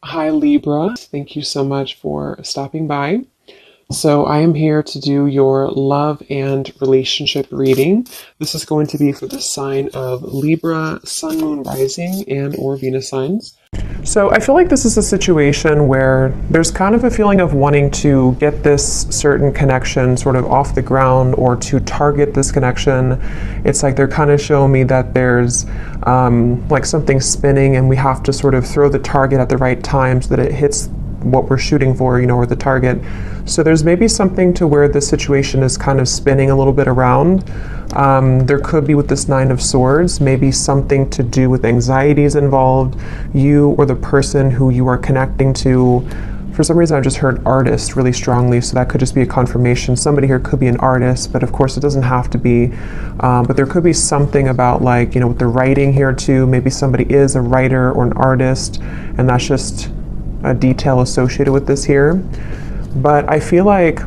Hi Libra, thank you so much for stopping by. So I am here to do your love and relationship reading. This is going to be for the sign of Libra, Sun, Moon, Rising, and or Venus signs. So I feel like this is a situation where there's kind of a feeling of wanting to get this certain connection sort of off the ground or to target this connection. It's like they're kind of showing me that there's like something spinning and we have to sort of throw the target at the right time so that it hits what we're shooting for, or the target. So there's maybe something to where the situation is kind of spinning a little bit around. There could be with this Nine of Swords, maybe something to do with anxieties involved, you or the person who you are connecting to. For some reason, I just heard artist really strongly, so that could just be a confirmation. Somebody here could be an artist, but of course it doesn't have to be. But there could be something about with the writing here too. Maybe somebody is a writer or an artist, and that's just a detail associated with this here. But I feel like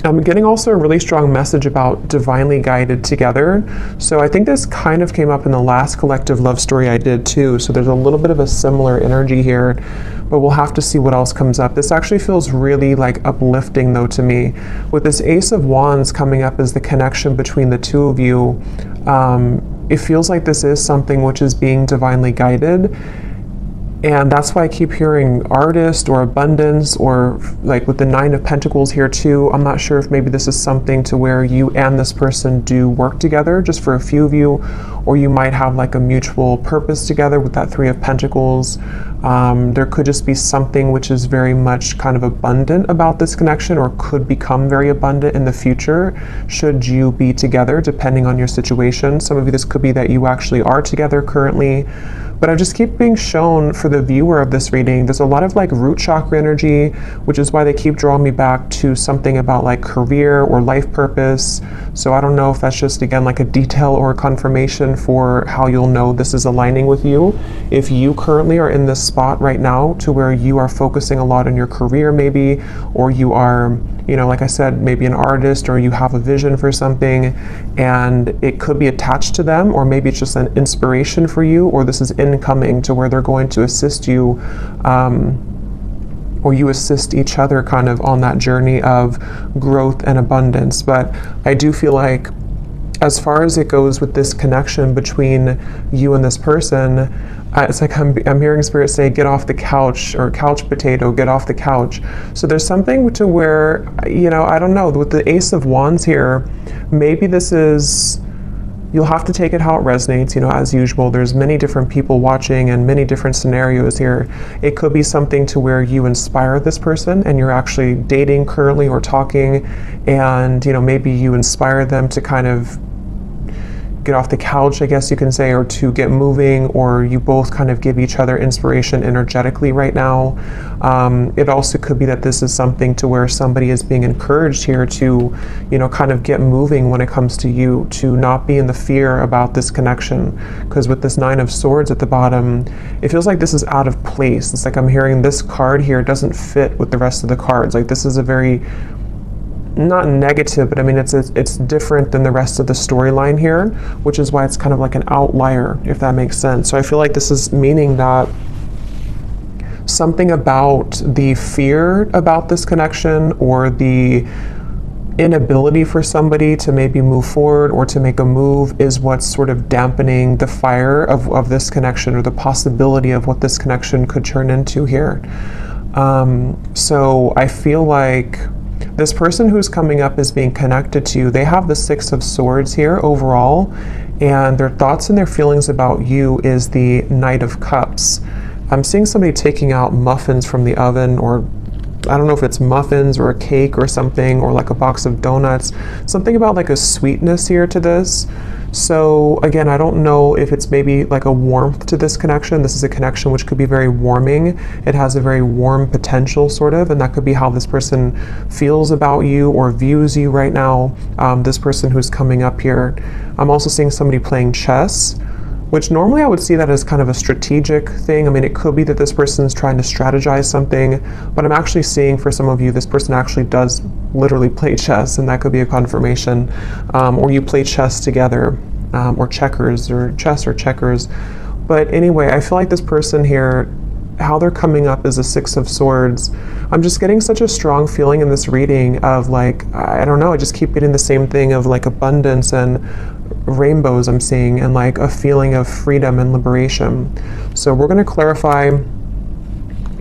I'm getting also a really strong message about divinely guided together. So I think this kind of came up in the last collective love story I did too. So there's a little bit of a similar energy here, but we'll have to see what else comes up. This actually feels really uplifting though to me. With this Ace of Wands coming up as the connection between the two of you, it feels like this is something which is being divinely guided. And that's why I keep hearing artist or abundance, or with the Nine of Pentacles here too. I'm not sure if maybe this is something to where you and this person do work together just for a few of you, or you might have a mutual purpose together with that Three of Pentacles. There could just be something which is very much kind of abundant about this connection, or could become very abundant in the future should you be together, depending on your situation. Some of you, this could be that you actually are together currently. But I just keep being shown for the viewer of this reading, there's a lot of root chakra energy, which is why they keep drawing me back to something about career or life purpose. So I don't know if that's just, again, a detail or a confirmation for how you'll know this is aligning with you. If you currently are in this spot right now to where you are focusing a lot on your career maybe, or you are, like I said, maybe an artist, or you have a vision for something and it could be attached to them, or maybe it's just an inspiration for you, or this is incoming to where they're going to assist you, or you assist each other kind of on that journey of growth and abundance. But I do feel like as far as it goes with this connection between you and this person, it's like I'm hearing Spirit say, get off the couch, or couch potato, get off the couch. So there's something to where, I don't know, with the Ace of Wands here, maybe this is, you'll have to take it how it resonates, as usual. There's many different people watching and many different scenarios here. It could be something to where you inspire this person and you're actually dating currently or talking, and, maybe you inspire them to kind of get off the couch, I guess you can say, or to get moving, or you both kind of give each other inspiration energetically right now. It also could be that this is something to where somebody is being encouraged here to, kind of get moving when it comes to you, to not be in the fear about this connection. Because with this Nine of Swords at the bottom, it feels like this is out of place. It's like I'm hearing this card here doesn't fit with the rest of the cards. This is a very, not negative, but I mean it's different than the rest of the storyline here, which is why it's kind of like an outlier, if that makes sense. So I feel like this is meaning that something about the fear about this connection, or the inability for somebody to maybe move forward or to make a move, is what's sort of dampening the fire of this connection, or the possibility of what this connection could turn into here. So I feel like this person who's coming up as being connected to you, they have the Six of Swords here overall, and their thoughts and their feelings about you is the Knight of Cups. I'm seeing somebody taking out muffins from the oven, or I don't know if it's muffins or a cake or something, or a box of donuts. Something about a sweetness here to this. So again, I don't know if it's maybe a warmth to this connection. This is a connection which could be very warming. It has a very warm potential sort of, and that could be how this person feels about you or views you right now, this person who's coming up here. I'm also seeing somebody playing chess, which normally I would see that as kind of a strategic thing. I mean, it could be that this person's trying to strategize something, but I'm actually seeing for some of you, this person actually does literally play chess, and that could be a confirmation. Or you play chess together, or checkers, or chess or checkers. But anyway, I feel like this person here how they're coming up is a Six of Swords. I'm just getting such a strong feeling in this reading of like, I don't know, I just keep getting the same thing of like abundance and rainbows I'm seeing, and like a feeling of freedom and liberation. So we're going to clarify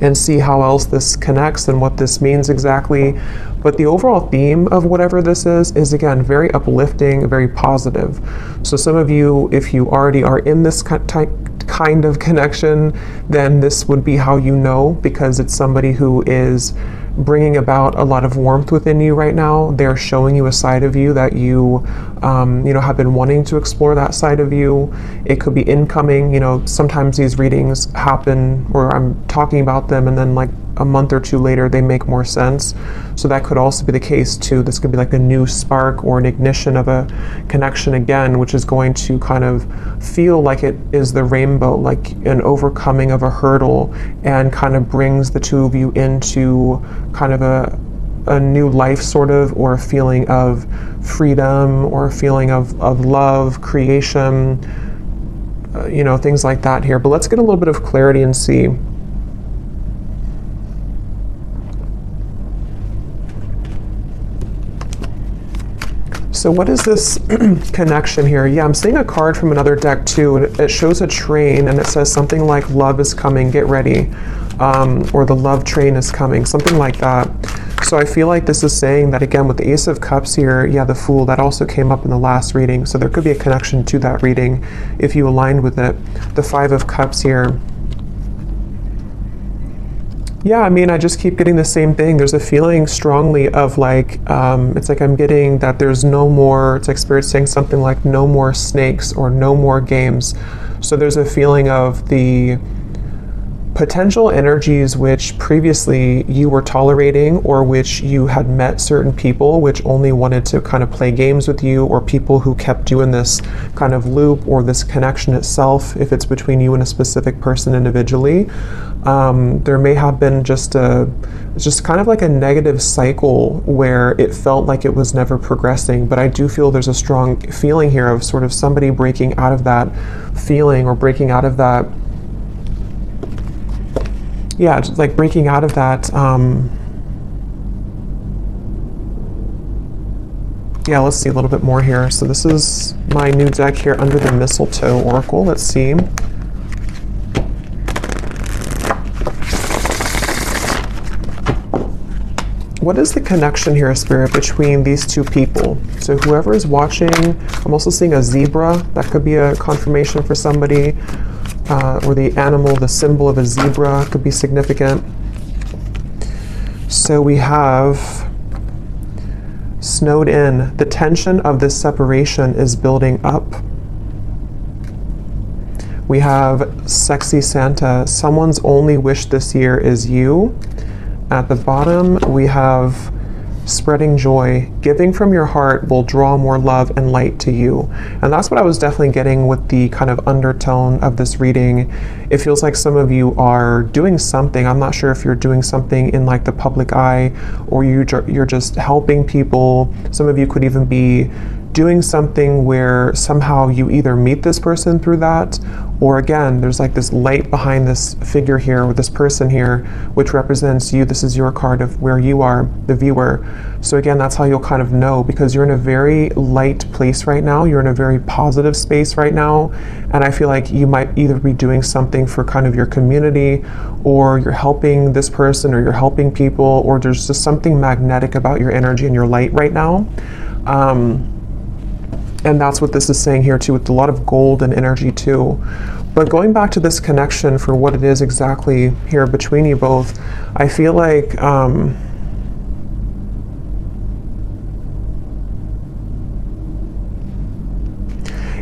and see how else this connects and what this means exactly. But the overall theme of whatever this is again, very uplifting, very positive. So some of you, if you already are in this kind of connection, then this would be how you know, because it's somebody who is bringing about a lot of warmth within you right now. They're showing you a side of you that you, have been wanting to explore that side of you. It could be incoming. Sometimes these readings happen, or I'm talking about them, and then like a month or two later, they make more sense. So that could also be the case too. This could be like a new spark or an ignition of a connection again, which is going to kind of feel like it is the rainbow, like an overcoming of a hurdle, and kind of brings the two of you into kind of a new life sort of, or a feeling of freedom, or a feeling of love, creation, things like that here. But let's get a little bit of clarity and see. So what is this connection here? Yeah, I'm seeing a card from another deck too, and it shows a train, and it says something like love is coming, get ready, or the love train is coming, something like that. So I feel like this is saying that, again, with the Ace of Cups here, yeah, the Fool, that also came up in the last reading, so there could be a connection to that reading if you aligned with it. The Five of Cups here. Yeah, I mean, I just keep getting the same thing. There's a feeling strongly of like, it's like I'm getting that there's no more, it's like Spirit saying something like no more snakes or no more games. So there's a feeling of the potential energies which previously you were tolerating, or which you had met certain people which only wanted to kind of play games with you, or people who kept you in this kind of loop, or this connection itself, if it's between you and a specific person individually. There may have been just kind of like a negative cycle where it felt like it was never progressing. But I do feel there's a strong feeling here of sort of somebody breaking out of that feeling, or breaking out of that, yeah, just like breaking out of that. Yeah, let's see a little bit more here. So this is my new deck here, Under the Mistletoe Oracle. Let's see. What is the connection here, Spirit, between these two people? So whoever is watching, I'm also seeing a zebra. That could be a confirmation for somebody. Or the animal, the symbol of a zebra could be significant. So we have snowed in. The tension of this separation is building up. We have sexy Santa. Someone's only wish this year is you. At the bottom, we have spreading joy. Giving from your heart will draw more love and light to you. And that's what I was definitely getting with the kind of undertone of this reading. It feels like some of you are doing something. I'm not sure if you're doing something in like the public eye, or you're just helping people. Some of you could even be doing something where somehow you either meet this person through that, or again, there's like this light behind this figure here, with this person here, which represents you. This is your card of where you are, the viewer. So again, that's how you'll kind of know, because you're in a very light place right now. You're in a very positive space right now. And I feel like you might either be doing something for kind of your community, or you're helping this person, or you're helping people, or there's just something magnetic about your energy and your light right now. And that's what this is saying here too, with a lot of gold and energy too. But going back to this connection for what it is exactly here between you both, I feel like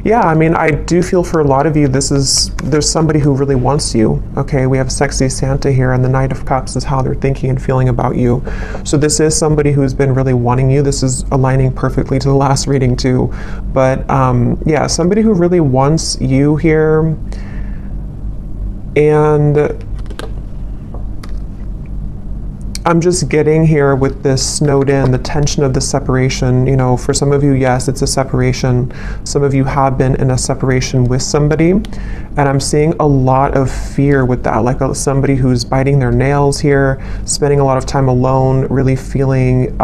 yeah, I mean, I do feel for a lot of you, there's somebody who really wants you. Okay, we have sexy Santa here, and the Knight of Cups is how they're thinking and feeling about you. So this is somebody who's been really wanting you. This is aligning perfectly to the last reading too. But yeah, somebody who really wants you here. And I'm just getting here with this snowed in, the tension of the separation. You know, for some of you, yes, it's a separation. Some of you have been in a separation with somebody. And I'm seeing a lot of fear with that, like somebody who's biting their nails here, spending a lot of time alone, really feeling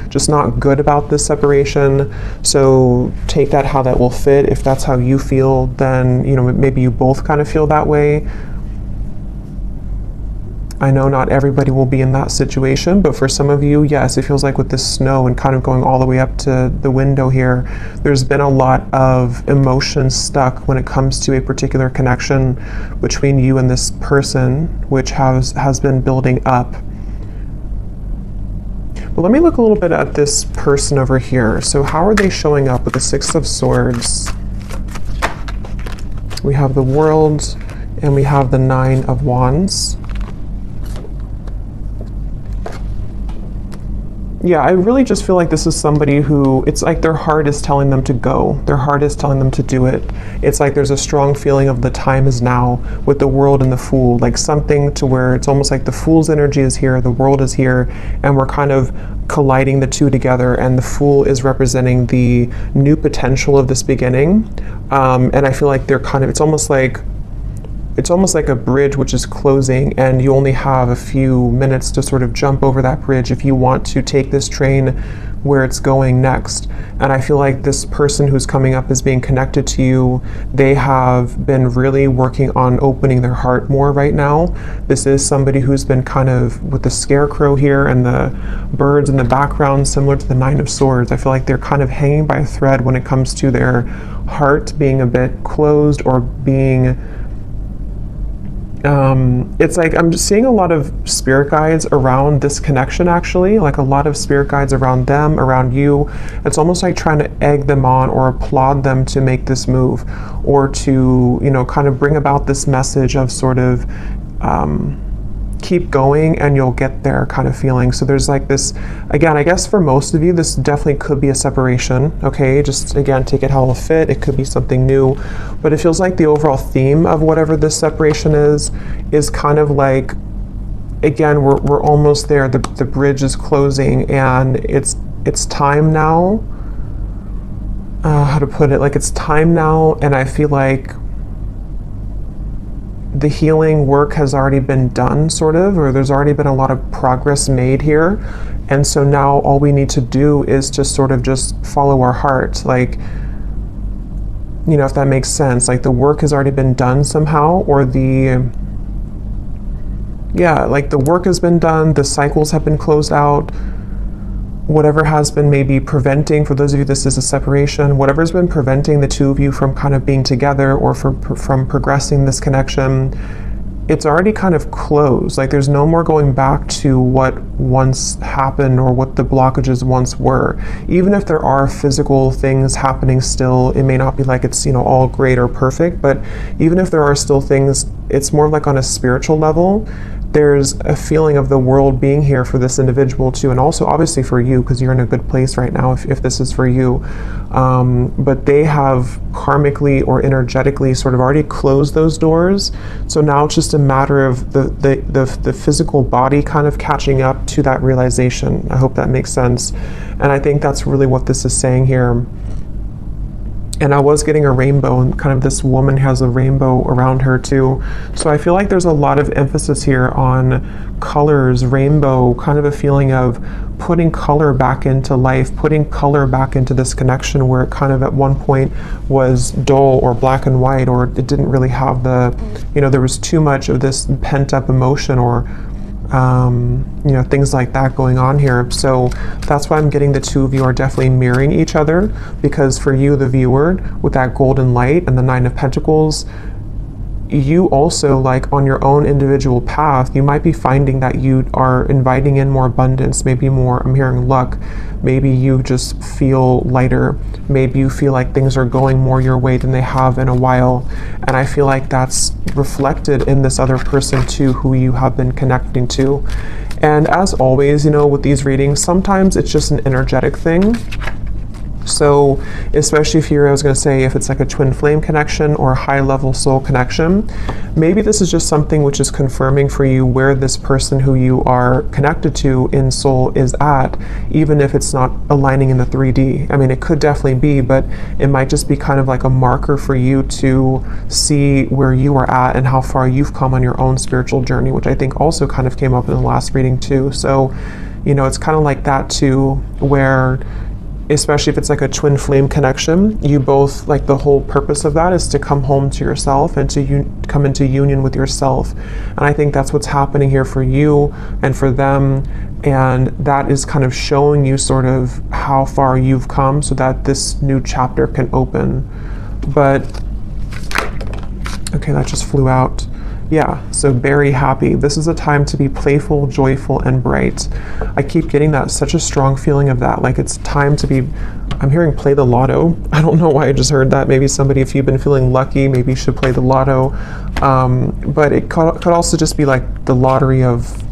just not good about this separation. So take that how that will fit. If that's how you feel, then, you know, maybe you both kind of feel that way. I know not everybody will be in that situation, but for some of you, yes, it feels like with this snow and kind of going all the way up to the window here, there's been a lot of emotion stuck when it comes to a particular connection between you and this person, which has been building up. But let me look a little bit at this person over here. So how are they showing up with the Six of Swords? We have the World and we have the Nine of Wands. Yeah, I really just feel like this is somebody who, it's like their heart is telling them to go. Their heart is telling them to do it. It's like there's a strong feeling of the time is now with the World and the Fool, like something to where it's almost like the Fool's energy is here, the World is here, and we're kind of colliding the two together, and the Fool is representing the new potential of this beginning. And I feel like they're kind of, it's almost like a bridge which is closing, and you only have a few minutes to sort of jump over that bridge if you want to take this train where it's going next. And I feel like this person who's coming up is being connected to you. They have been really working on opening their heart more right now. This is somebody who's been kind of with the scarecrow here and the birds in the background, similar to the Nine of Swords. I feel like they're kind of hanging by a thread when it comes to their heart being a bit closed or being it's like I'm just seeing a lot of spirit guides around this connection, actually, like a lot of spirit guides around them, around you. It's almost like trying to egg them on or applaud them to make this move, or to, you know, kind of bring about this message of sort of keep going and you'll get there kind of feeling. So there's like this, again, I guess for most of you, this definitely could be a separation. Okay, just again, take it how it'll fit. It could be something new, but it feels like the overall theme of whatever this separation is kind of like, again, we're almost there. The bridge is closing, and it's time now. How to put it? Like, it's time now, and I feel like the healing work has already been done, sort of, or there's already been a lot of progress made here. And so now all we need to do is to sort of just follow our heart. Like, you know, if that makes sense, like the work has already been done somehow, or like the work has been done, the cycles have been closed out. Whatever has been maybe preventing, for those of you this is a separation, whatever's been preventing the two of you from kind of being together or from progressing this connection, it's already kind of closed. Like, there's no more going back to what once happened or what the blockages once were. Even if there are physical things happening still, it may not be like it's, you know, all great or perfect, but even if there are still things, it's more like on a spiritual level. There's a feeling of the world being here for this individual too, and also obviously for you, because you're in a good place right now if this is for you. But they have karmically or energetically sort of already closed those doors. So now it's just a matter of the physical body kind of catching up to that realization. I hope that makes sense. And I think that's really what this is saying here. And I was getting a rainbow, and kind of this woman has a rainbow around her too. So I feel like there's a lot of emphasis here on colors, rainbow, kind of a feeling of putting color back into life, putting color back into this connection where it kind of at one point was dull or black and white, or it didn't really have the, you know, there was too much of this pent up emotion or you know, things like that going on here. So that's why I'm getting the two of you are definitely mirroring each other, because for you, the viewer, with that golden light and the Nine of Pentacles, you also, like on your own individual path, you might be finding that you are inviting in more abundance, maybe more, I'm hearing luck, maybe you just feel lighter, maybe you feel like things are going more your way than they have in a while. And I feel like that's reflected in this other person too, who you have been connecting to. And as always, you know, with these readings, sometimes it's just an energetic thing. So especially if I was going to say, if it's like a twin flame connection or a high level soul connection, maybe this is just something which is confirming for you where this person who you are connected to in soul is at, even if it's not aligning in the 3D. I mean, it could definitely be, but it might just be kind of like a marker for you to see where you are at and how far you've come on your own spiritual journey, which I think also kind of came up in the last reading too. So, you know, it's kind of like that too, where especially if it's like a twin flame connection, you both, like, the whole purpose of that is to come home to yourself and to come into union with yourself. And I think that's what's happening here for you and for them. And that is kind of showing you sort of how far you've come so that this new chapter can open. But, okay, that just flew out. Yeah, so very happy. This is a time to be playful, joyful, and bright. I keep getting that, such a strong feeling of that. Like, it's time to be, I'm hearing play the lotto. I don't know why I just heard that. Maybe somebody, if you've been feeling lucky, maybe you should play the lotto. But it could also just be like the lottery of,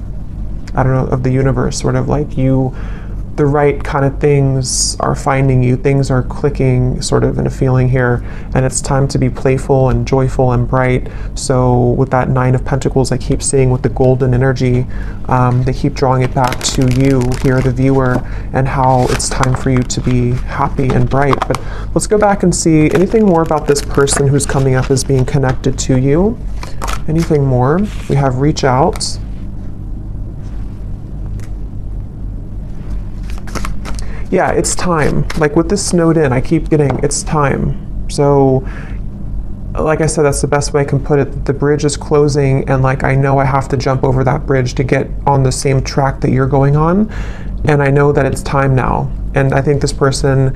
I don't know, of the universe, sort of like the right kind of things are finding you, things are clicking sort of in a feeling here, and it's time to be playful and joyful and bright. So with that Nine of Pentacles, I keep seeing with the golden energy, they keep drawing it back to you here, the viewer, and how it's time for you to be happy and bright. But let's go back and see anything more about this person who's coming up as being connected to you. Anything more? We have reach out. Yeah, it's time. Like with this snowed in, I keep getting, it's time. So, like I said, that's the best way I can put it. The bridge is closing, and like I know I have to jump over that bridge to get on the same track that you're going on. And I know that it's time now. And I think this person,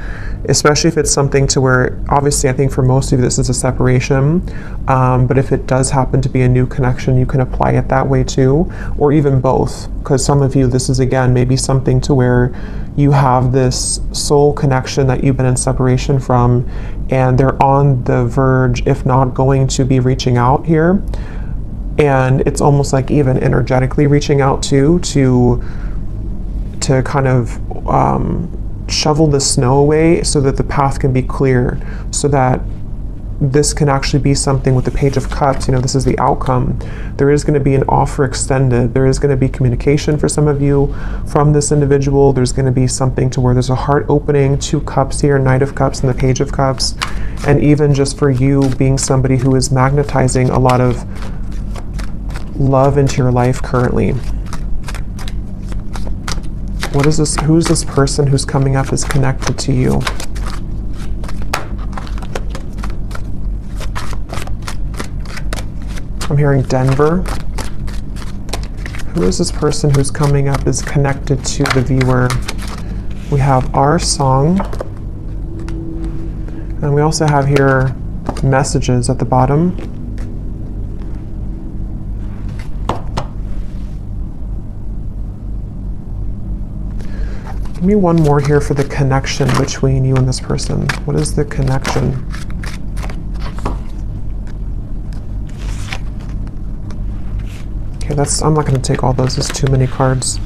especially if it's something to where, obviously I think for most of you this is a separation, but if it does happen to be a new connection, you can apply it that way too, or even both. Because some of you, this is again maybe something to where you have this soul connection that you've been in separation from, and they're on the verge, if not going to be reaching out here. And it's almost like even energetically reaching out too, to kind of shovel the snow away so that the path can be clear, so that this can actually be something with the Page of Cups. You know, this is the outcome. There is going to be an offer extended. There is going to be communication for some of you from this individual. There's going to be something to where there's a heart opening, 2 cups here, Knight of Cups and the Page of Cups. And even just for you being somebody who is magnetizing a lot of love into your life currently. What is this? Who's this person who's coming up is connected to you? I'm hearing Denver. Who is this person who's coming up is connected to the viewer? We have our song. And we also have here messages at the bottom. Give me one more here for the connection between you and this person. What is the connection? Okay, I'm not going to take all those. There's too many cards.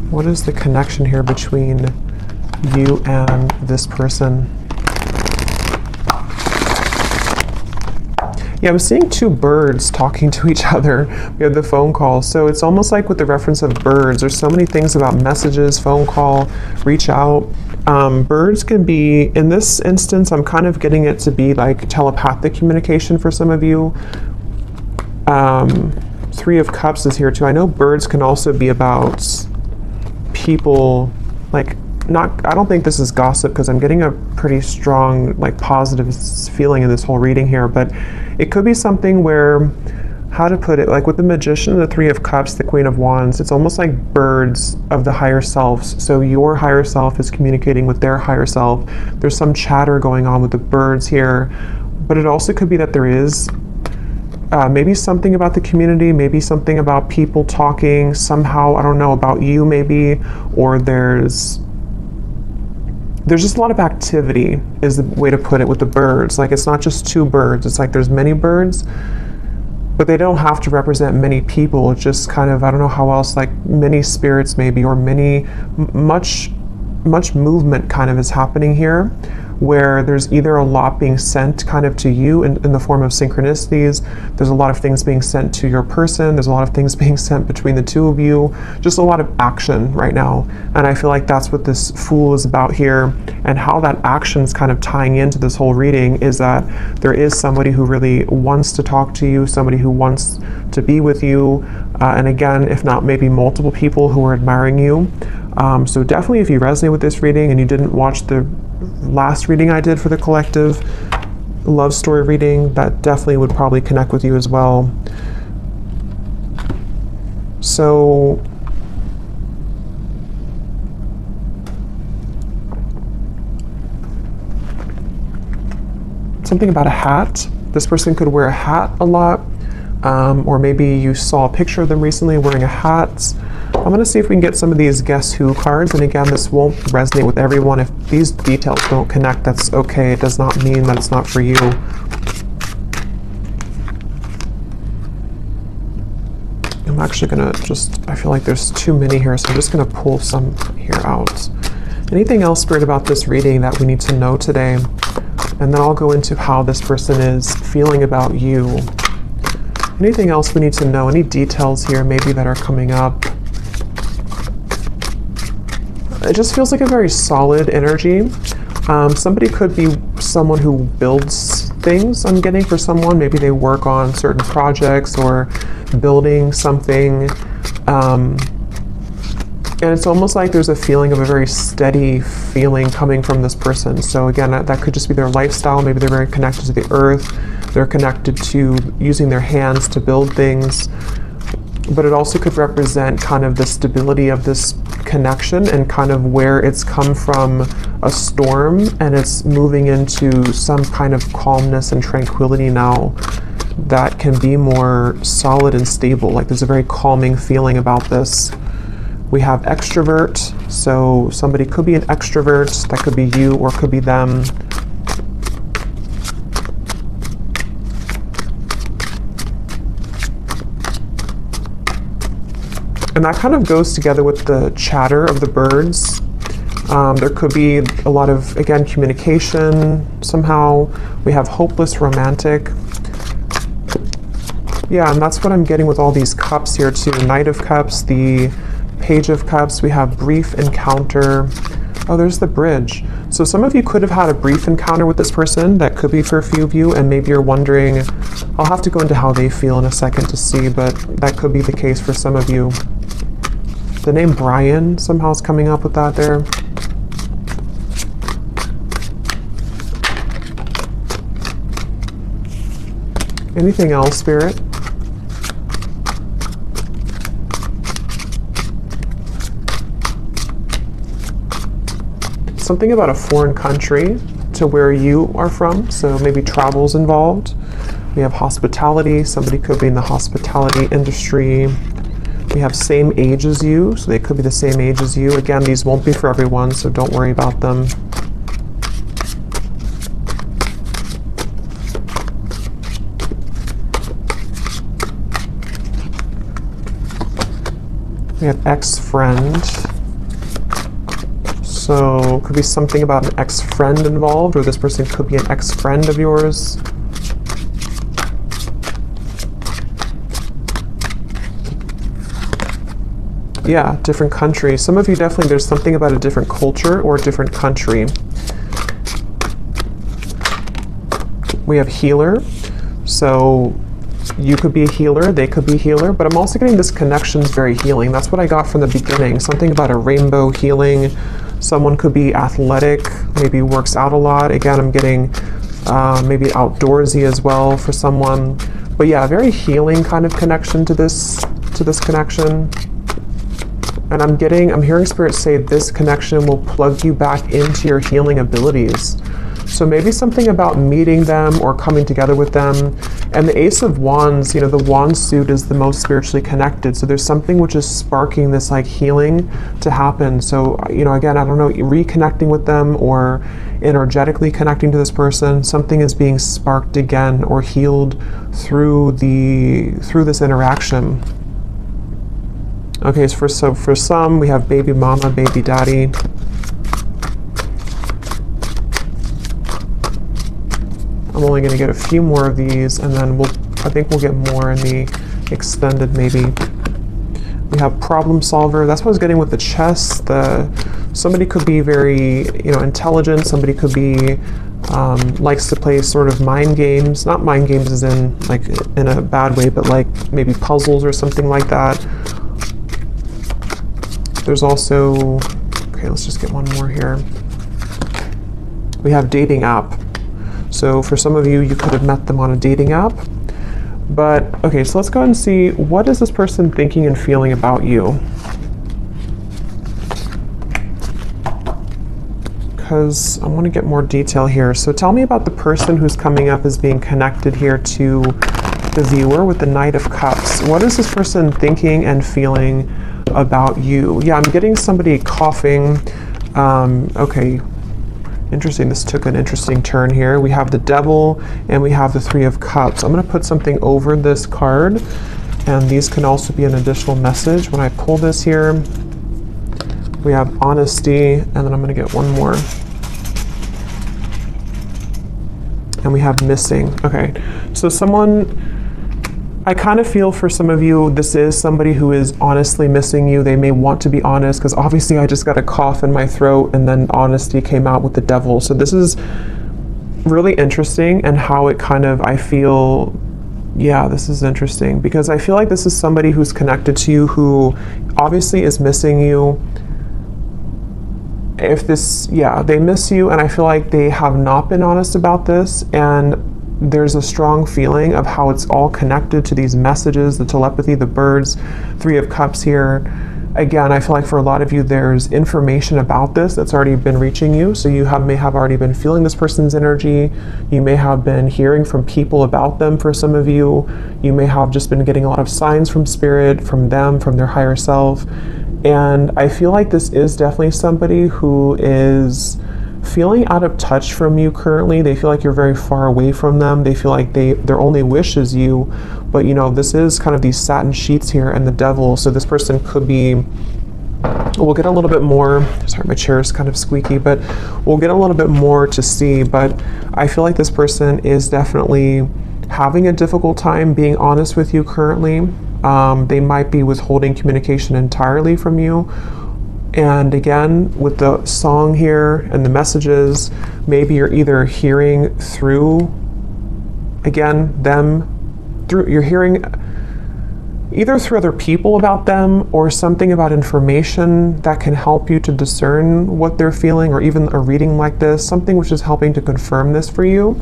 What is the connection here between you and this person? Yeah, I'm seeing 2 birds talking to each other. We have the phone call. So it's almost like with the reference of birds, there's so many things about messages, phone call, reach out. Birds can be, in this instance, I'm kind of getting it to be like telepathic communication for some of you. 3 of Cups is here too. I know birds can also be about people, like, I don't think this is gossip because I'm getting a pretty strong, like, positive feeling in this whole reading here, but it could be something where, how to put it, like with the Magician, the 3 of Cups, the Queen of Wands, it's almost like birds of the higher selves. So your higher self is communicating with their higher self. There's some chatter going on with the birds here, but it also could be that there is maybe something about the community, maybe something about people talking somehow, I don't know, about you maybe, or there's just a lot of activity is the way to put it with the birds. Like, it's not just 2 birds, it's like there's many birds, but they don't have to represent many people. It's just kind of, I don't know how else, like many spirits maybe, or many, much much movement kind of is happening here, where there's either a lot being sent kind of to you in the form of synchronicities. There's a lot of things being sent to your person. There's a lot of things being sent between the two of you. Just a lot of action right now. And I feel like that's what this Fool is about here, and how that action is kind of tying into this whole reading is that there is somebody who really wants to talk to you, somebody who wants to be with you. And again, if not maybe multiple people who are admiring you. So definitely if you resonate with this reading and you didn't watch the last reading I did for the collective love story reading, that definitely would probably connect with you as well. So something about a hat. This person could wear a hat a lot, or maybe you saw a picture of them recently wearing a hat. I'm going to see if we can get some of these Guess Who cards, and again, this won't resonate with everyone. If these details don't connect, that's okay. It does not mean that it's not for you. I'm actually going to I feel like there's too many here, so I'm just going to pull some here out. Anything else, Spirit, about this reading that we need to know today? And then I'll go into how this person is feeling about you. Anything else we need to know? Any details here maybe that are coming up? It just feels like a very solid energy. Somebody could be someone who builds things, I'm getting, for someone. Maybe they work on certain projects or building something. And it's almost like there's a feeling of a very steady feeling coming from this person. So again, that could just be their lifestyle. Maybe they're very connected to the earth. They're connected to using their hands to build things. But it also could represent kind of the stability of this connection and kind of where it's come from a storm and it's moving into some kind of calmness and tranquility now that can be more solid and stable. Like there's a very calming feeling about this. We have extrovert, so somebody could be an extrovert. That could be you or could be them. And that kind of goes together with the chatter of the birds. There could be a lot of, again, communication somehow. We have hopeless romantic. Yeah, and that's what I'm getting with all these cups here too. Knight of Cups, the Page of Cups. We have brief encounter. Oh, there's the bridge. So some of you could have had a brief encounter with this person. That could be for a few of you, and maybe you're wondering, I'll have to go into how they feel in a second to see, but that could be the case for some of you. The name Brian somehow is coming up with that there. Anything else, Spirit? Something about a foreign country to where you are from, so maybe travel's involved. We have hospitality. Somebody could be in the hospitality industry. We have same age as you, so they could be the same age as you. Again, these won't be for everyone, so don't worry about them. We have ex-friend. So could be something about an ex-friend involved, or this person could be an ex-friend of yours. Yeah, different country. Some of you definitely, there's something about a different culture or a different country. We have healer. So you could be a healer, they could be a healer, but I'm also getting this connection is very healing. That's what I got from the beginning. Something about a rainbow healing. Someone could be athletic, maybe works out a lot. Again, I'm getting maybe outdoorsy as well for someone. But yeah, very healing kind of connection to this connection. And I'm hearing Spirit say this connection will plug you back into your healing abilities. So maybe something about meeting them or coming together with them. And the Ace of Wands, the wand suit is the most spiritually connected. So there's something which is sparking this like healing to happen. So, again, I don't know, reconnecting with them or energetically connecting to this person, something is being sparked again or healed through this interaction. Okay, so for some, we have baby mama, baby daddy. I'm only going to get a few more of these, and then I think we'll get more in the extended maybe. We have problem solver. That's what I was getting with the chess. Somebody could be very, intelligent. Somebody could be likes to play sort of mind games. Not mind games as in like in a bad way, but like maybe puzzles or something like that. There's also, okay, let's just get one more here. We have dating app. So for some of you, you could have met them on a dating app. But, okay, so let's go ahead and see, what is this person thinking and feeling about you? Because I want to get more detail here. So tell me about the person who's coming up as being connected here to the viewer with the Knight of Cups. What is this person thinking and feeling about you? Yeah, I'm getting somebody coughing. Okay. Interesting, this took an interesting turn here. We have the Devil and we have the Three of Cups. I'm going to put something over this card, and these can also be an additional message. When I pull this here, we have honesty, and then I'm going to get one more. And we have missing. Okay, so I kind of feel for some of you, this is somebody who is honestly missing you. They may want to be honest, because obviously I just got a cough in my throat and then honesty came out with the Devil. So this is really interesting, and how it kind of, I feel, yeah, this is interesting, because I feel like this is somebody who's connected to you who obviously is missing you. They miss you, and I feel like they have not been honest about this, and there's a strong feeling of how it's all connected to these messages, the telepathy, the birds, Three of Cups here. Again, I feel like for a lot of you, there's information about this that's already been reaching you. So you may have already been feeling this person's energy. You may have been hearing from people about them for some of you. You may have just been getting a lot of signs from spirit, from them, from their higher self. And I feel like this is definitely somebody who is feeling out of touch from you currently. They feel like you're very far away from them. They feel like their only wish is you. But this is kind of these satin sheets here and the Devil. So this person could be, we'll get a little bit more, sorry, my chair is kind of squeaky, but we'll get a little bit more to see. But I feel like this person is definitely having a difficult time being honest with you currently. They might be withholding communication entirely from you. And again, with the song here and the messages, maybe you're either hearing through, again, you're hearing either through other people about them, or something about information that can help you to discern what they're feeling, or even a reading like this, something which is helping to confirm this for you.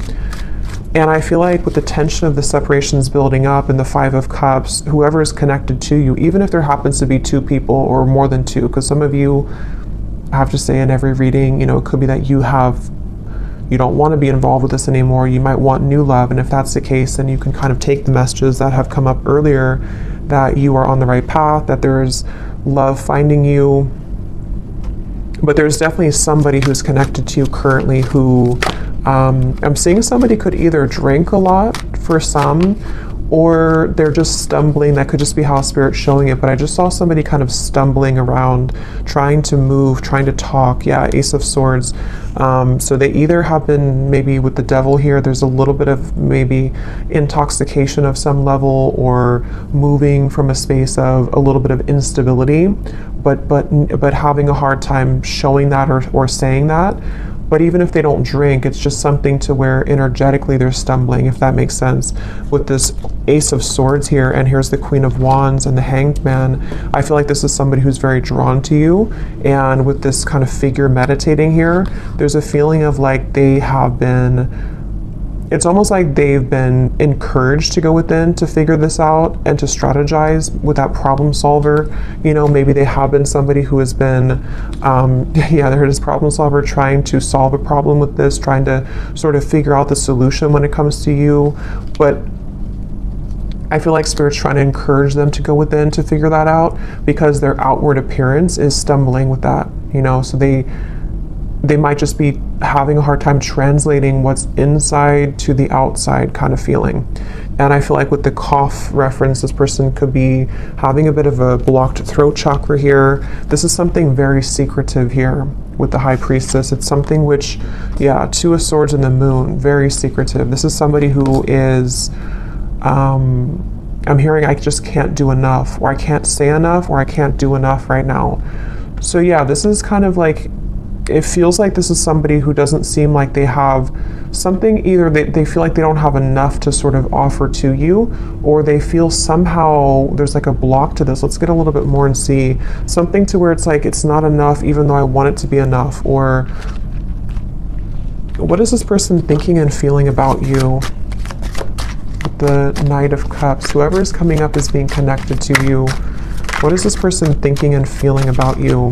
And I feel like with the tension of the separations building up and the Five of Cups, whoever is connected to you, even if there happens to be two people or more than two, because some of you, I have to say in every reading, it could be that you don't want to be involved with this anymore. You might want new love. And if that's the case, then you can kind of take the messages that have come up earlier, that you are on the right path, that there's love finding you. But there's definitely somebody who's connected to you currently who, I'm seeing somebody could either drink a lot for some, or they're just stumbling. That could just be how Spirit's showing it. But I just saw somebody kind of stumbling around, trying to move, trying to talk. Yeah, Ace of Swords. So they either have been, maybe with the Devil here, there's a little bit of maybe intoxication of some level, or moving from a space of a little bit of instability, but having a hard time showing that or saying that. But even if they don't drink, it's just something to where energetically they're stumbling, if that makes sense. With this Ace of Swords here, and here's the Queen of Wands and the Hanged Man, I feel like this is somebody who's very drawn to you. And with this kind of figure meditating here, there's a feeling of like they have been, it's almost like they've been encouraged to go within to figure this out and to strategize with that problem solver. Maybe they have been somebody who has been, there it is, problem solver, trying to solve a problem with this, trying to sort of figure out the solution when it comes to you. But I feel like Spirit's trying to encourage them to go within to figure that out, because their outward appearance is stumbling with that, so they might just be having a hard time translating what's inside to the outside kind of feeling. And I feel like with the cough reference, this person could be having a bit of a blocked throat chakra here. This is something very secretive here. with the High Priestess. It's something which, yeah, Two of Swords and the Moon, very secretive. This is somebody who is, I'm hearing I just can't do enough, or I can't say enough, or I can't do enough right now. So yeah, this is kind of like, it feels like this is somebody who doesn't seem like they have something, either they feel like they don't have enough to sort of offer to you, or they feel somehow there's like a block to this. Let's get a little bit more and see something to where it's like it's not enough even though I want it to be enough. Or what is this person thinking and feeling about you? The Knight of Cups, whoever is coming up is being connected to you. What is this person thinking and feeling about you?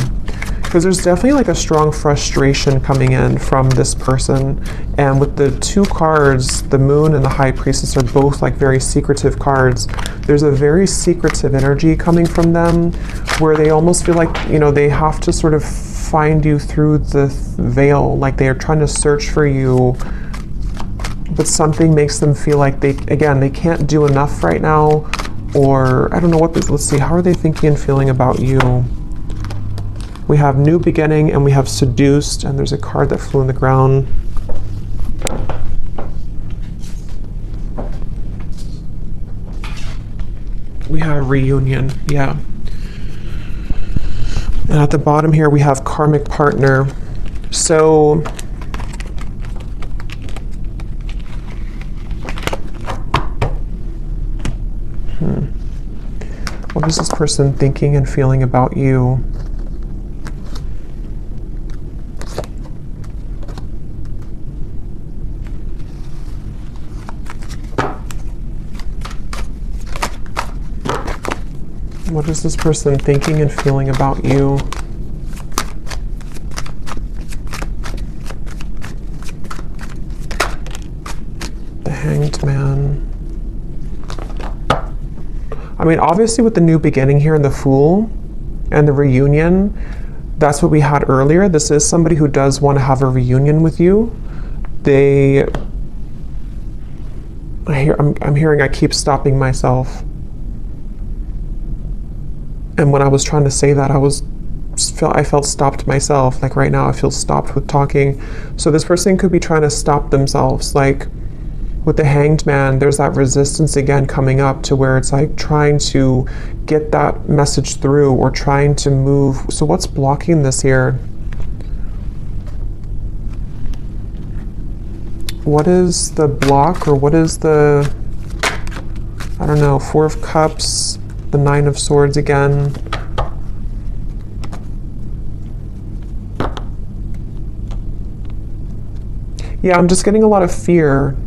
Because there's definitely like a strong frustration coming in from this person. And with the two cards, the Moon and the High Priestess are both like very secretive cards. There's a very secretive energy coming from them where they almost feel like, you know, they have to sort of find you through the veil. Like they are trying to search for you, but something makes them feel like they can't do enough right now. Or I don't know what this, let's see, how are they thinking and feeling about you? We have New Beginning and we have Seduced, and there's a card that flew in the ground. We have Reunion, yeah. And at the bottom here we have Karmic Partner. So what is this person thinking and feeling about you? What is this person thinking and feeling about you? The Hanged Man. I mean, obviously with the New Beginning here and the Fool and the Reunion, that's what we had earlier. This is somebody who does want to have a reunion with you. I'm hearing I keep stopping myself. And when I was trying to say that, I felt stopped myself. Like right now I feel stopped with talking. So this person could be trying to stop themselves. Like with the Hanged Man, there's that resistance again coming up to where it's like trying to get that message through or trying to move. So what's blocking this here? What is the block, or what is the, I don't know, Four of Cups, the Nine of Swords again. Yeah, I'm just getting a lot of fear.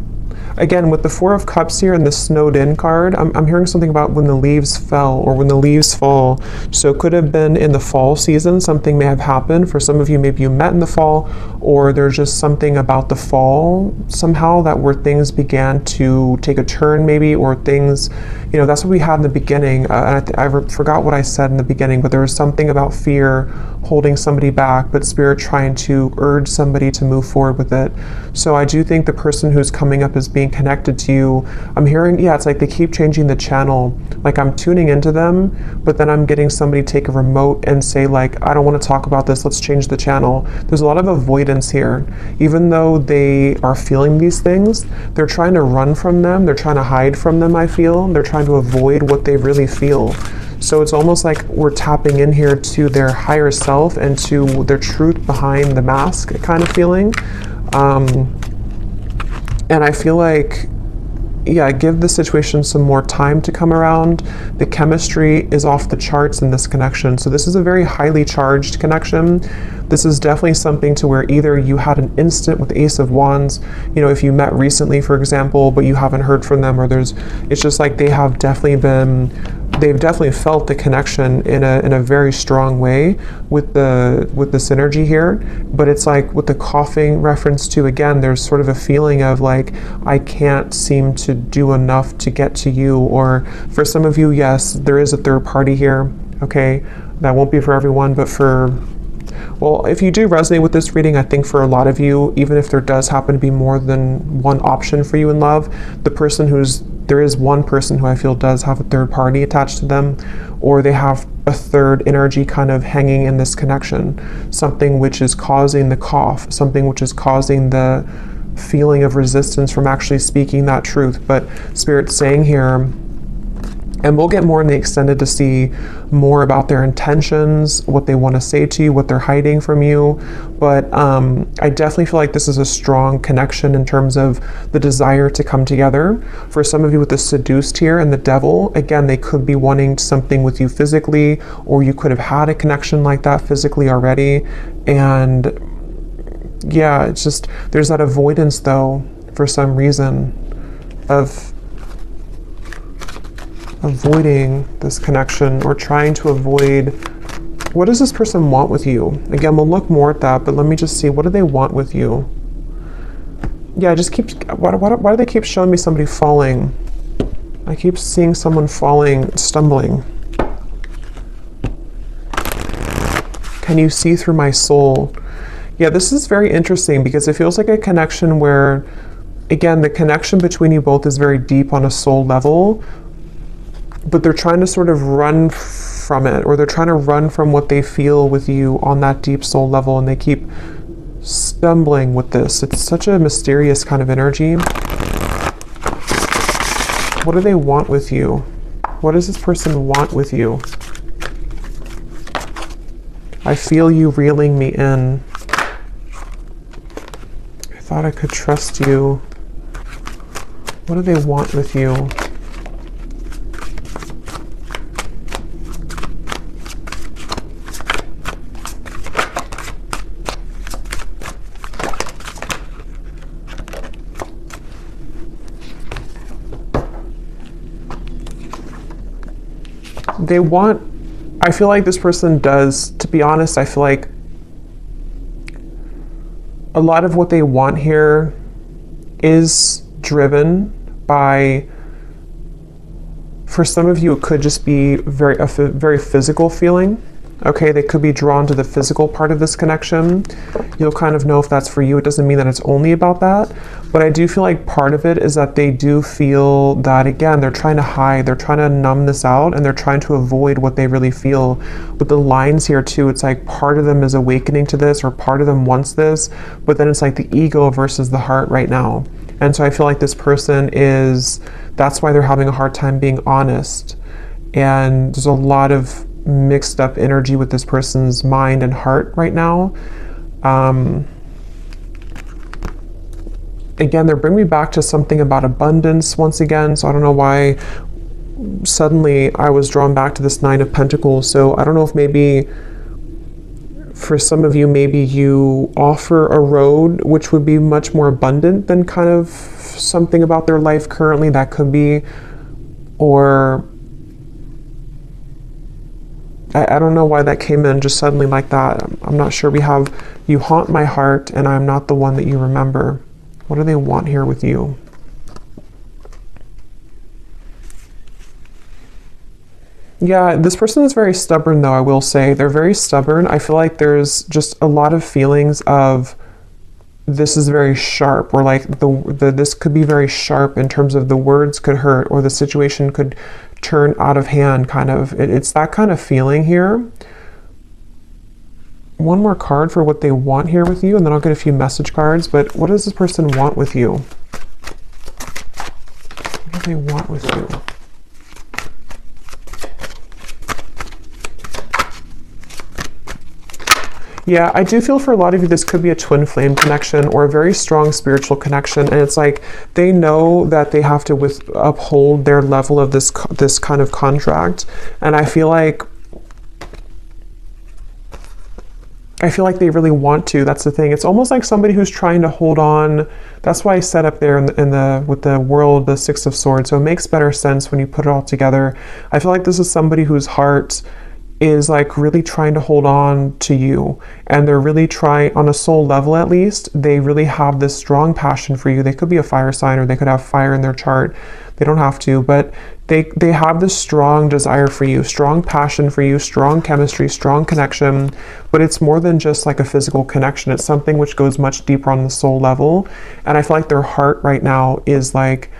Again, with the Four of Cups here and the Snowed In card, I'm hearing something about when the leaves fell or when the leaves fall. So it could have been in the fall season, something may have happened. For some of you, maybe you met in the fall, or there's just something about the fall somehow that where things began to take a turn maybe, or things, you know, that's what we had in the beginning. And I forgot what I said in the beginning, but there was something about fear holding somebody back, but Spirit trying to urge somebody to move forward with it. So I do think the person who's coming up as being connected to you, I'm hearing, yeah, it's like they keep changing the channel. Like I'm tuning into them, but then I'm getting somebody take a remote and say like, I don't want to talk about this, let's change the channel. There's a lot of avoidance here. Even though they are feeling these things, they're trying to run from them, they're trying to hide from them, I feel. They're trying to avoid what they really feel. So it's almost like we're tapping in here to their higher self and to their truth behind the mask kind of feeling. And I feel like, yeah, give the situation some more time to come around. The chemistry is off the charts in this connection. So this is a very highly charged connection. This is definitely something to where either you had an instant with Ace of Wands, you know, if you met recently, for example, but you haven't heard from them, or it's just like they've definitely felt the connection in a very strong way with the synergy here. But it's like with the coughing reference to, again, there's sort of a feeling of like, I can't seem to do enough to get to you. Or for some of you, yes, there is a third party here. Okay, that won't be for everyone, but well, if you do resonate with this reading, I think for a lot of you, even if there does happen to be more than one option for you in love, the person who's there is one person who I feel does have a third party attached to them, or they have a third energy kind of hanging in this connection, something which is causing the cough, something which is causing the feeling of resistance from actually speaking that truth. But Spirit's saying here, and we'll get more in the extended to see more about their intentions, what they want to say to you, what they're hiding from you. But I definitely feel like this is a strong connection in terms of the desire to come together. For some of you with the seduced here and the devil, again, they could be wanting something with you physically, or you could have had a connection like that physically already. And yeah, it's just, there's that avoidance though, for some reason, of avoiding this connection, or trying to avoid. What does this person want with you? Again, we'll look more at that, but let me just see, what do they want with you? Yeah, I just keep, why do they keep showing me somebody falling? I keep seeing someone falling, stumbling. Can you see through my soul? Yeah, this is very interesting because it feels like a connection where, again, the connection between you both is very deep on a soul level, but they're trying to sort of run from it, or they're trying to run from what they feel with you on that deep soul level, and they keep stumbling with this. It's such a mysterious kind of energy. What do they want with you? What does this person want with you? I feel you reeling me in. I thought I could trust you. What do they want with you? They want, I feel like this person does, to be honest, I feel like a lot of what they want here is driven by, for some of you, it could just be a very physical feeling. Okay, they could be drawn to the physical part of this connection. You'll kind of know if that's for you. It doesn't mean that it's only about that, but I do feel like part of it is that they do feel that, again, they're trying to hide, they're trying to numb this out, and they're trying to avoid what they really feel. With the lines here too, it's like part of them is awakening to this, or part of them wants this, but then it's like the ego versus the heart right now. And so I feel like this person is, that's why they're having a hard time being honest. And there's a lot of mixed up energy with this person's mind and heart right now. Again, they're bringing me back to something about abundance once again. So I don't know why suddenly I was drawn back to this Nine of Pentacles. So I don't know if maybe for some of you, maybe you offer a road which would be much more abundant than kind of something about their life currently. That could be, or I don't know why that came in just suddenly like that. I'm not sure. We have, you haunt my heart and I'm not the one that you remember. What do they want here with you? Yeah, this person is very stubborn though, I will say. They're very stubborn. I feel like there's just a lot of feelings of, this is very sharp, or like this could be very sharp in terms of the words could hurt, or the situation could turn out of hand, kind of. It's that kind of feeling here. One more card for what they want here with you, and then I'll get a few message cards. But what does this person want with you? What do they want with you? Yeah, I do feel for a lot of you, this could be a twin flame connection or a very strong spiritual connection. And it's like, they know that they have to uphold their level of this kind of contract. And I feel like they really want to. That's the thing. It's almost like somebody who's trying to hold on. That's why I set up there with the world, the Six of Swords. So it makes better sense when you put it all together. I feel like this is somebody whose heart is like really trying to hold on to you, and they're really trying, on a soul level at least, they really have this strong passion for you. They could be a fire sign, or they could have fire in their chart. They don't have to, but they have this strong desire for you, strong passion for you, strong chemistry, strong connection. But it's more than just like a physical connection. It's something which goes much deeper on the soul level. And I feel like their heart right now is like,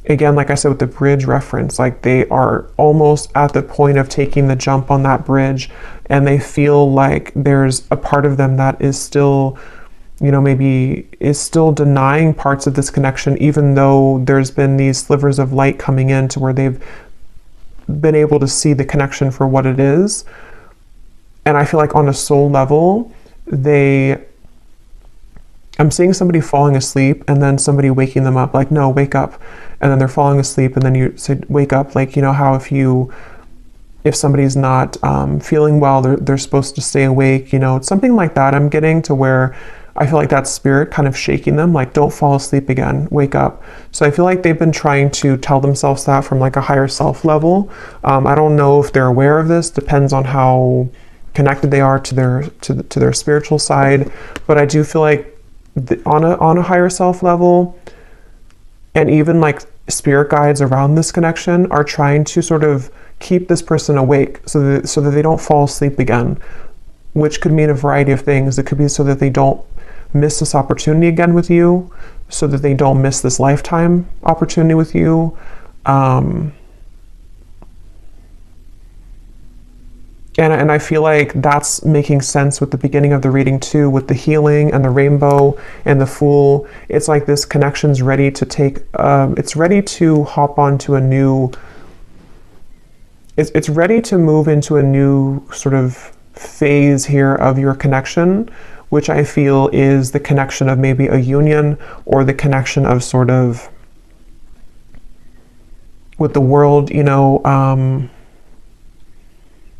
again, like I said with the bridge reference, like they are almost at the point of taking the jump on that bridge, and they feel like there's a part of them that is still, you know, maybe is still denying parts of this connection, even though there's been these slivers of light coming in to where they've been able to see the connection for what it is. And I feel like on a soul level, I'm seeing somebody falling asleep and then somebody waking them up, like, no, wake up. And then they're falling asleep and then you say, wake up. Like, you know how if somebody's not feeling well, they're supposed to stay awake, you know, it's something like that. I'm getting to where I feel like that spirit kind of shaking them, like, don't fall asleep again, wake up. So I feel like they've been trying to tell themselves that from like a higher self level. I don't know if they're aware of this, depends on how connected they are to their spiritual side. But I do feel like on a higher self level, and even like spirit guides around this connection are trying to sort of keep this person awake so that they don't fall asleep again, which could mean a variety of things. It could be so that they don't miss this opportunity again with you, so that they don't miss this lifetime opportunity with you. And I feel like that's making sense with the beginning of the reading too, with the healing and the rainbow and the Fool. It's like this connection's ready to take, it's ready to hop onto a new, it's ready to move into a new sort of phase here of your connection, which I feel is the connection of maybe a union, or the connection of sort of with the world, you know.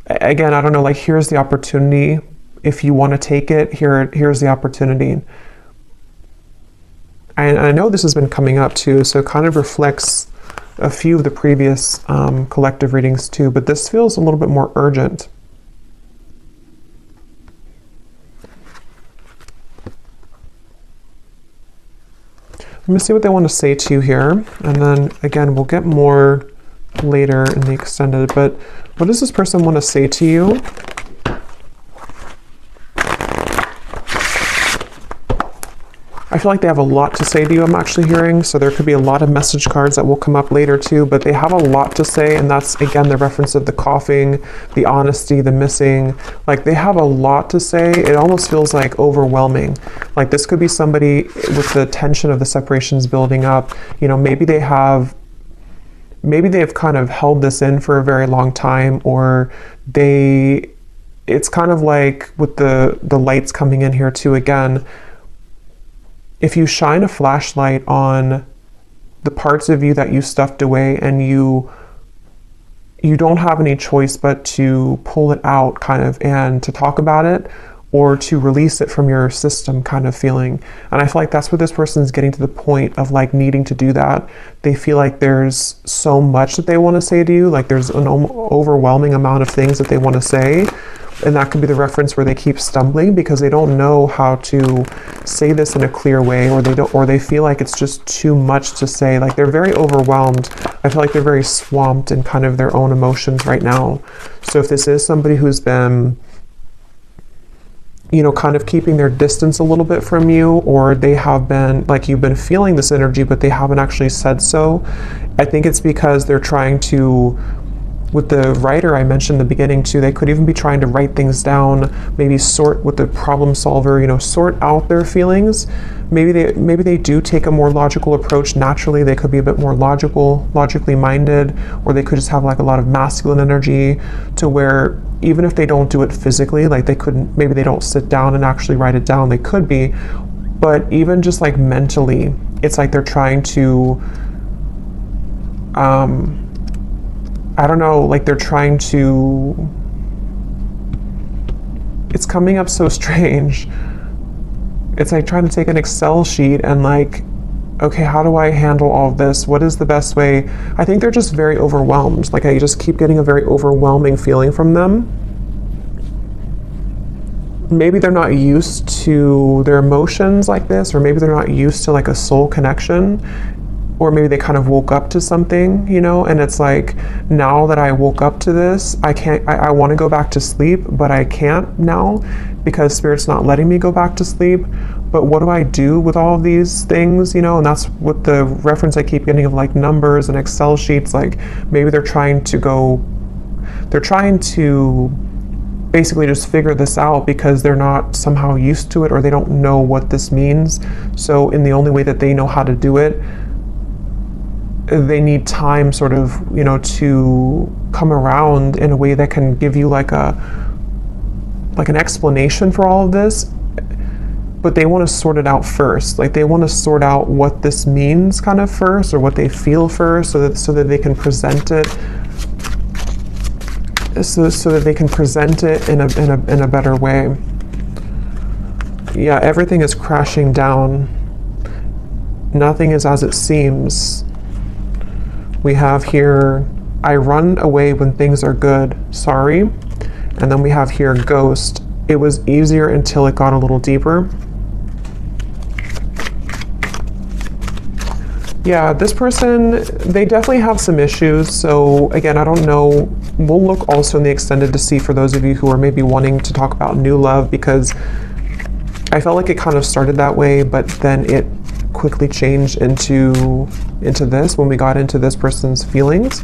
Again, I don't know, like, here's the opportunity. If you want to take it, here's the opportunity. And I know this has been coming up too, so it kind of reflects a few of the previous collective readings too, but this feels a little bit more urgent. Let me see what they want to say to you here, and then again, we'll get more later in the extended, but what does this person want to say to you? I feel like they have a lot to say to you, I'm actually hearing, so there could be a lot of message cards that will come up later too, but they have a lot to say, and that's again the reference of the coughing, the honesty, the missing. Like, they have a lot to say. It almost feels like overwhelming. Like, this could be somebody with the tension of the separations building up. You know, maybe they've kind of held this in for a very long time, or it's kind of like with the lights coming in here too again. If you shine a flashlight on the parts of you that you stuffed away, and you don't have any choice but to pull it out kind of, and to talk about it, or to release it from your system kind of feeling. And I feel like that's what this person is getting to the point of, like, needing to do that. They feel like there's so much that they want to say to you, like there's an overwhelming amount of things that they want to say. And that could be the reference where they keep stumbling because they don't know how to say this in a clear way, or they feel like it's just too much to say. Like, they're very overwhelmed. I feel like they're very swamped in kind of their own emotions right now. So if this is somebody who's been, you know, kind of keeping their distance a little bit from you, or they have been, like, you've been feeling this energy, but they haven't actually said so, I think it's because they're trying to, with the writer I mentioned in the beginning too, they could even be trying to write things down, maybe sort with the problem solver, you know, sort out their feelings. Maybe they do take a more logical approach naturally. They could be a bit more logically minded, or they could just have like a lot of masculine energy to where even if they don't do it physically, like maybe they don't sit down and actually write it down, they could be, but even just like mentally, it's like they're trying to, I don't know, like they're trying to, it's coming up so strange. It's like trying to take an Excel sheet and like, okay, how do I handle all of this? What is the best way? I think they're just very overwhelmed. Like, I just keep getting a very overwhelming feeling from them. Maybe they're not used to their emotions like this, or maybe they're not used to like a soul connection. Or maybe they kind of woke up to something, you know, and it's like, now that I woke up to this, I want to go back to sleep, but I can't now because Spirit's not letting me go back to sleep. but what do I do with all of these things, you know? And that's what the reference I keep getting of like numbers and Excel sheets. Like maybe they're trying to basically just figure this out because they're not somehow used to it, or they don't know what this means. So in the only way that they know how to do it, they need time sort of, you know, to come around in a way that can give you like an explanation for all of this. But they want to sort it out first. Like they want to sort out what this means kind of first, or what they feel first, so that they can present it so that they can present it in a better way. Yeah, everything is crashing down. Nothing is as it seems. We have here, I run away when things are good, sorry. And then we have here, ghost. It was easier until it got a little deeper. Yeah, this person, they definitely have some issues. So again, I don't know. We'll look also in the extended to see for those of you who are maybe wanting to talk about new love, because I felt like it kind of started that way, but then it quickly changed into this when we got into this person's feelings.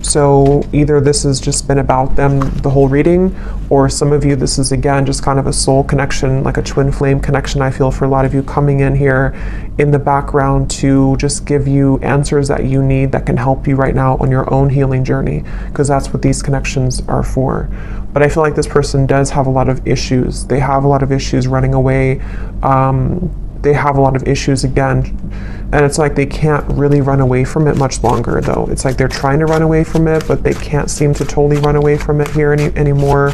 So either this has just been about them the whole reading, or some of you, this is again just kind of a soul connection, like a twin flame connection. I feel for a lot of you coming in here in the background to just give you answers that you need that can help you right now on your own healing journey, because that's what these connections are for. But I feel like this person does have a lot of issues. They have a lot of issues running away. They have a lot of issues again, and it's like they can't really run away from it much longer though. It's like they're trying to run away from it, but they can't seem to totally run away from it here anymore.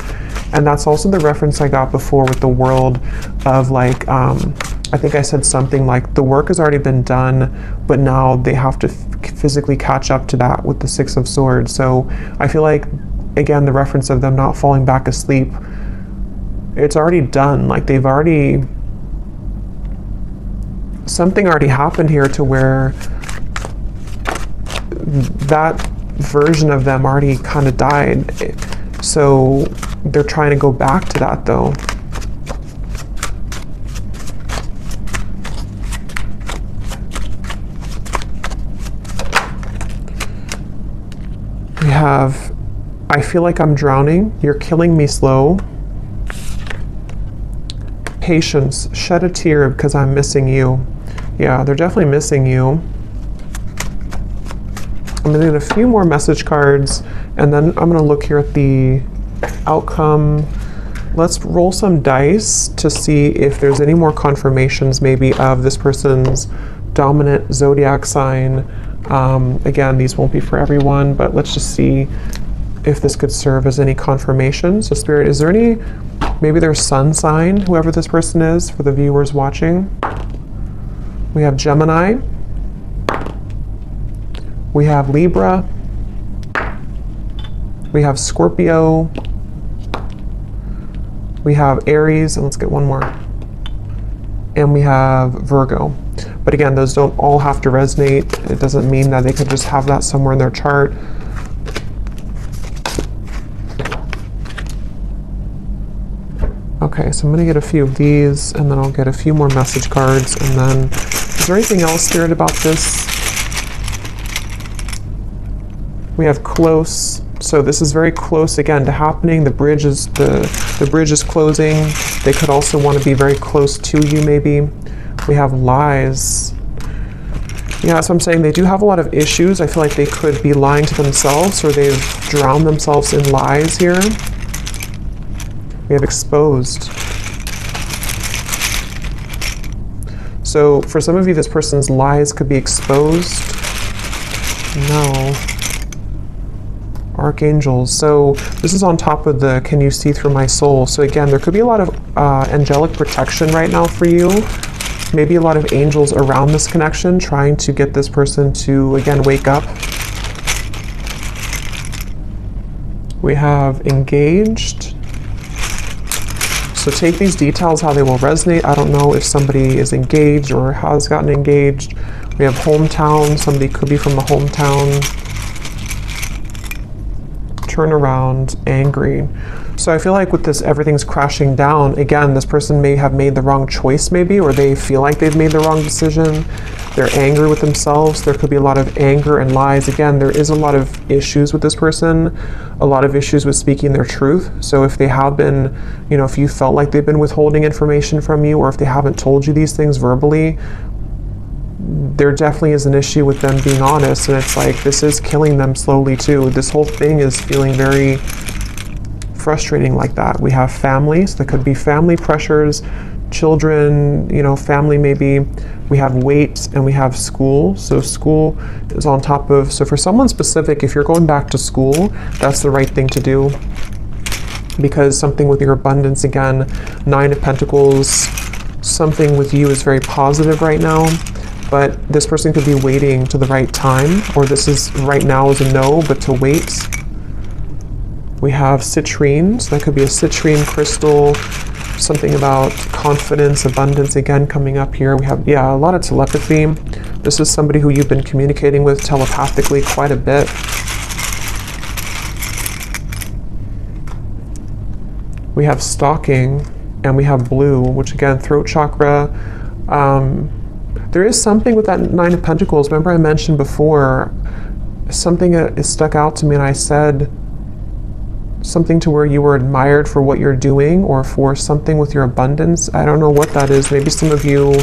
And that's also the reference I got before with the world of like, I think I said something like the work has already been done, but now they have to physically catch up to that with the Six of Swords. So I feel like, again, the reference of them not falling back asleep, it's already done. Like they've already, something already happened here to where that version of them already kind of died. So they're trying to go back to that though. We have, I feel like I'm drowning. You're killing me slow. Patience, shed a tear because I'm missing you. Yeah, they're definitely missing you. I'm gonna get a few more message cards, and then I'm gonna look here at the outcome. Let's roll some dice to see if there's any more confirmations maybe of this person's dominant zodiac sign. Again, these won't be for everyone, but let's just see if this could serve as any confirmation. So Spirit, is there any, maybe their sun sign, whoever this person is, for the viewers watching? We have Gemini. We have Libra. We have Scorpio. We have Aries, and let's get one more. And we have Virgo. But again, those don't all have to resonate. It doesn't mean that they could just have that somewhere in their chart. Okay, so I'm gonna get a few of these, and then I'll get a few more message cards, and then, is there anything else, Spirit, about this? We have close. So this is very close again to happening. The bridge is the bridge is closing. They could also want to be very close to you maybe. We have lies. Yeah, that's what I'm saying. They do have a lot of issues. I feel like they could be lying to themselves, or they've drowned themselves in lies here. We have exposed. So for some of you, this person's lies could be exposed. No. Archangels. So this is on top of the can you see through my soul. So again, there could be a lot of angelic protection right now for you. Maybe a lot of angels around this connection trying to get this person to, again, wake up. We have engaged. So take these details how they will resonate. I don't know if somebody is engaged or has gotten engaged. We have hometown. Somebody could be from the hometown. turn around, angry. So I feel like with this, everything's crashing down. Again, this person may have made the wrong choice maybe, or they feel like they've made the wrong decision. They're angry with themselves. There could be a lot of anger and lies. Again, there is a lot of issues with this person, a lot of issues with speaking their truth. So if they have been, you know, if you felt like they've been withholding information from you, or if they haven't told you these things verbally, there definitely is an issue with them being honest. And it's like, this is killing them slowly too. This whole thing is feeling very frustrating like that. We have families, that could be family pressures, children, you know, family maybe. We have weight, and we have school. So school is on top of, so for someone specific, if you're going back to school, that's the right thing to do, because something with your abundance, again, 9 of Pentacles, something with you is very positive right now, but this person could be waiting to the right time, or this is right now is a no, but to wait. We have citrine, so that could be a citrine crystal, something about confidence, abundance, again, coming up here. We have, yeah, a lot of telepathy. This is somebody who you've been communicating with telepathically quite a bit. We have stalking, and we have blue, which again, throat chakra. There is something with that 9 of Pentacles. Remember I mentioned before, something is stuck out to me, and I said something to where you were admired for what you're doing, or for something with your abundance. I don't know what that is. Maybe some of you,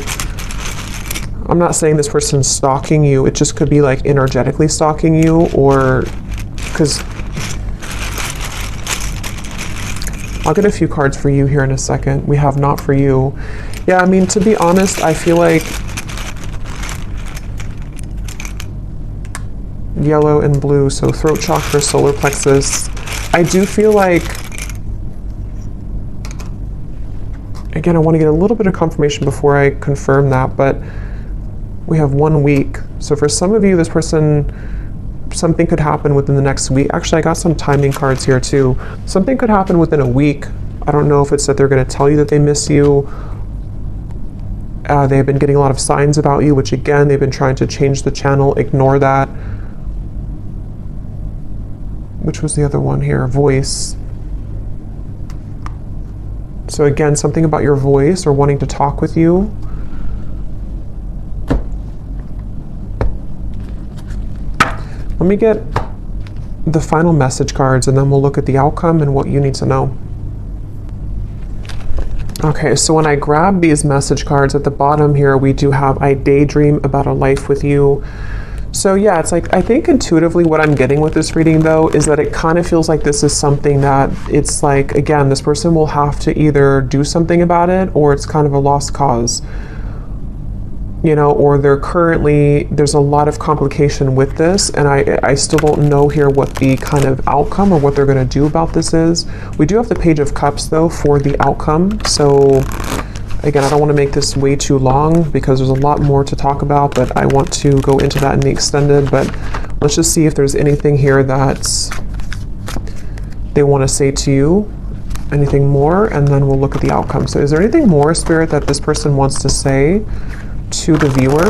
I'm not saying this person's stalking you, it just could be like energetically stalking you, or because I'll get a few cards for you here in a second. We have not for you. Yeah, I mean, to be honest, I feel like yellow and blue, so throat chakra, solar plexus. I do feel like, again, I want to get a little bit of confirmation before I confirm that, but we have 1 week. So for some of you, this person, something could happen within the next week. Actually, I got some timing cards here too. Something could happen within a week. I don't know if it's that they're going to tell you that they miss you. They've been getting a lot of signs about you, which again, they've been trying to change the channel. Ignore that. Which was the other one here? Voice. So again, something about your voice, or wanting to talk with you. Let me get the final message cards, and then we'll look at the outcome and what you need to know. Okay, so when I grab these message cards at the bottom here, we do have, I daydream about a life with you. So yeah, it's like, I think intuitively what I'm getting with this reading though, is that it kind of feels like this is something that it's like, again, this person will have to either do something about it, or it's kind of a lost cause. You know, or they're currently, there's a lot of complication with this, and I still don't know here what the kind of outcome or what they're going to do about this is. We do have the Page of Cups though for the outcome. So again, I don't want to make this way too long because there's a lot more to talk about, but I want to go into that in the extended. But let's just see if there's anything here that they want to say to you, anything more, and then we'll look at the outcome. So is there anything more, Spirit, that this person wants to say to the viewer?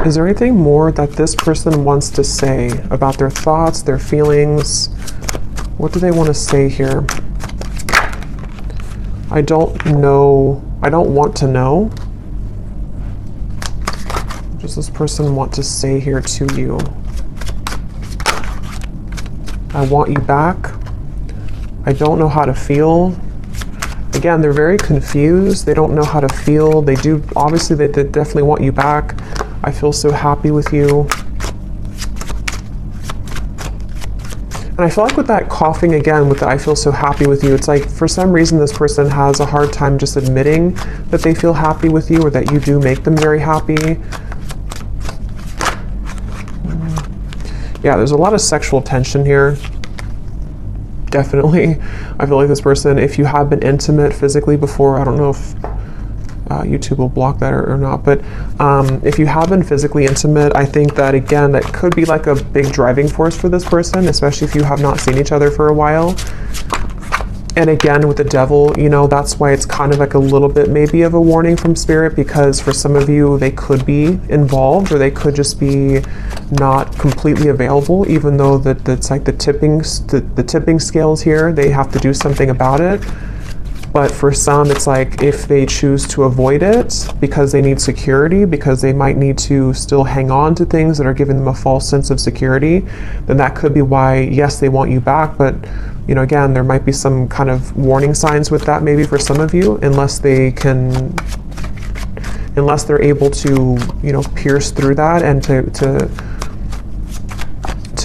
Is there anything more that this person wants to say about their thoughts, their feelings? What do they want to say here? I don't know. I don't want to know. What does this person want to say here to you? I want you back. I don't know how to feel. Again, they're very confused. They don't know how to feel. They do, obviously, they definitely want you back. I feel so happy with you. And I feel like with that coughing again, with the I feel so happy with you, it's like for some reason this person has a hard time just admitting that they feel happy with you, or that you do make them very happy. Yeah, there's a lot of sexual tension here. Definitely. I feel like this person, if you have been intimate physically before, I don't know if YouTube will block that or not, but if you have been physically intimate, I think that, again, that could be like a big driving force for this person, especially if you have not seen each other for a while. And again, with the devil, you know, that's why it's kind of like a little bit maybe of a warning from spirit, because for some of you, they could be involved, or they could just be not completely available, even though that's like the tipping scales here, they have to do something about it. But for some, it's like if they choose to avoid it because they need security, because they might need to still hang on to things that are giving them a false sense of security, then that could be why, yes, they want you back. But, you know, again, there might be some kind of warning signs with that maybe for some of you, unless they're able to, you know, pierce through that and to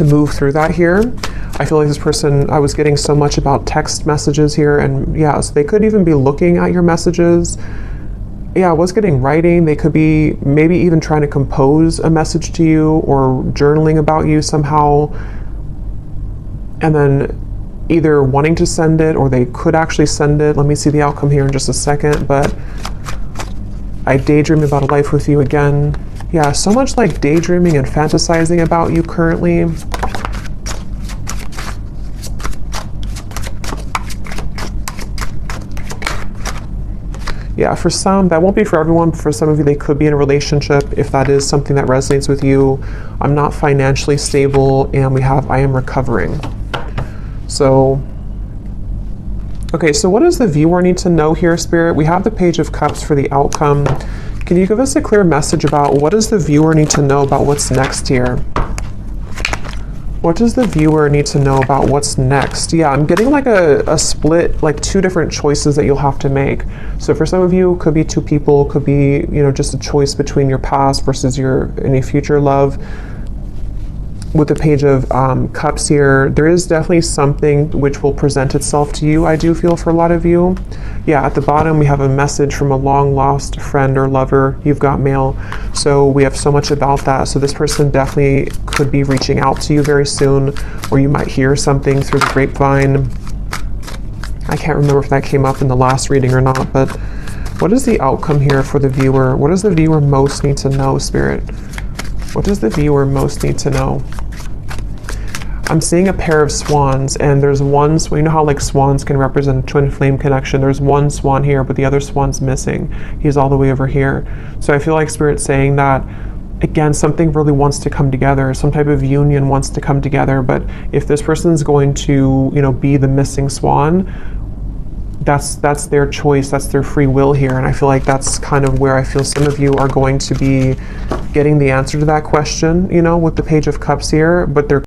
move through that here. I feel like this person, I was getting so much about text messages here, and yeah, so they could even be looking at your messages. Yeah, I was getting writing. They could be maybe even trying to compose a message to you or journaling about you somehow, and then either wanting to send it, or they could actually send it. Let me see the outcome here in just a second. But I daydream about a life with you again. Yeah, so much like daydreaming and fantasizing about you currently. Yeah, for some, that won't be for everyone, but for some of you, they could be in a relationship. If that is something that resonates with you, I'm not financially stable, and I am recovering. So, okay, so what does the viewer need to know here, Spirit? We have the Page of Cups for the outcome. Can you give us a clear message about what does the viewer need to know about what's next here? What does the viewer need to know about what's next? Yeah, I'm getting like a split, like two different choices that you'll have to make. So for some of you, it could be two people, could be, you know, just a choice between your past versus any future love. With the Page of Cups here, there is definitely something which will present itself to you, I do feel, for a lot of you. Yeah, at the bottom, we have a message from a long-lost friend or lover. You've got mail. So we have so much about that. So this person definitely could be reaching out to you very soon, or you might hear something through the grapevine. I can't remember if that came up in the last reading or not, but what is the outcome here for the viewer? What does the viewer most need to know, Spirit? What does the viewer most need to know? I'm seeing a pair of swans, and there's one, you know how like swans can represent a twin flame connection. There's one swan here, but the other swan's missing. He's all the way over here. So I feel like Spirit's saying that, again, something really wants to come together. Some type of union wants to come together. But if this person's going to, you know, be the missing swan, that's their choice, that's their free will here. And I feel like that's kind of where I feel some of you are going to be getting the answer to that question, you know, with the Page of Cups here. But there